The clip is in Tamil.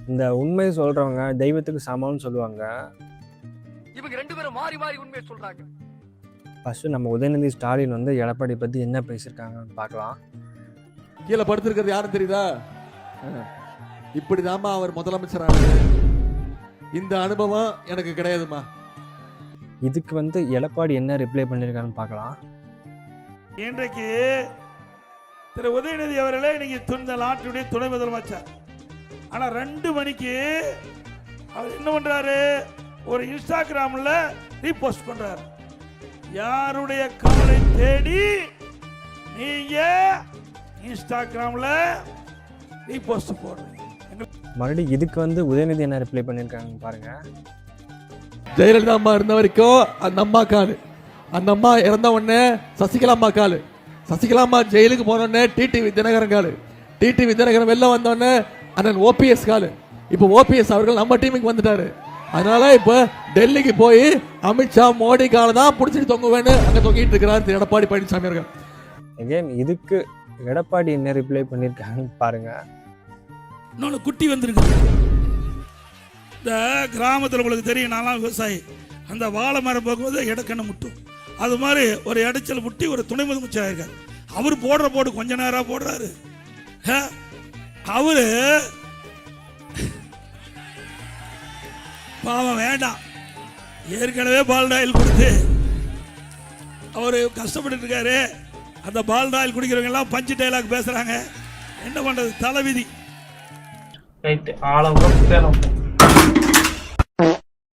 இந்த உண்மை சொல்றவங்க தெய்வத்துக்கு சமம்னு சொல்லுவாங்க. இவங்க ரெண்டு பேரும் மாறி மாறி உண்மையை சொல்றாங்க. ஃபர்ஸ்ட் நம்ம உதயநிதி ஸ்டாலின் வந்து எடப்பாடி பத்தி என்ன பேசியிருக்காங்கன்னு பார்க்கலாம். கீழே படுத்திருக்கிறது யாரும் தெரியுதா? இப்படிதாம்மா அவர் முதலமைச்சரான இந்த அனுபவம் எனக்கு கிடையாதுமா. இதுக்கு வந்து எடப்பாடி என்ன ரிப்ளை பண்ணியிருக்காருன்னு பார்க்கலாம். இன்றைக்கு திரு உதயநிதி அவர்களே இன்னைக்கு இந்த நாட்டுடைய துணை முதலமைச்சர். ஆனா 2 மணிக்கு அவர் என்ன பண்றாரு? ஒரு இன்ஸ்டாகிராம்ல ரீபோஸ்ட் பண்றாரு. யாருடைய கவலை தேடி நீங்க இன்ஸ்டாகிராம்ல ரீபோஸ்ட் போடுறீங்க. மறுபடியும் இதுக்கு வந்து உதயநிதி என்ன ரிப்ளை பண்ணியிருக்காங்கன்னு பாருங்க. ஜெயலலிதா அம்மா இருந்த வரைக்கும் அந்த அம்மா காலு, அந்த அம்மா இறந்த உடனே சசிகலா அம்மா காலு, சசிகலா அம்ா ஜெயிலுக்கு போனோடனே டிடிவி தினகரன் காலு, டிடிவி தினகரன் வெளில வந்தோடனே அண்ணன் ஓபிஎஸ் காலு. இப்போ ஓபிஎஸ் அவர்கள் நம்ம டீமுக்கு வந்துட்டாரு. அதனால இப்போ டெல்லிக்கு போய் அமித்ஷா மோடி காலை தான் பிடிச்சிட்டு தொங்குவேன்னு அங்கே தொங்கிட்டு இருக்கிறார் எடப்பாடி பழனிசாமி அவர்கள். அகைன் இதுக்கு எடப்பாடி என்ன ரிப்ளை பண்ணியிருக்காங்கன்னு பாருங்க. இன்னொன்று குட்டி வந்திருக்கு. இந்த கிராமத்தில் உங்களுக்கு தெரியும், நான்லாம் விவசாயி. அந்த வாழை மரம் போகும்போது இடக்கண்ணை முட்டும். அது மாதிரி ஒரு இடைச்சல் முட்டி ஒரு துணை முதலமைச்சர் இருக்கார். அவர் போடுற போட்டு கொஞ்ச நேரம் போடுறாரு. அவரு பாவம் வேண்டாம், ஏற்கனவே பால்டாயில் கொடுத்து அவரு கஷ்டப்பட்டு இருக்காரு. அந்த பால்டாயில் குடிக்கிறவங்க எல்லாம் பஞ்சு டைலாக் பேசுறாங்க. என்ன பண்றது, தலைவிதி. ரைட் ஆள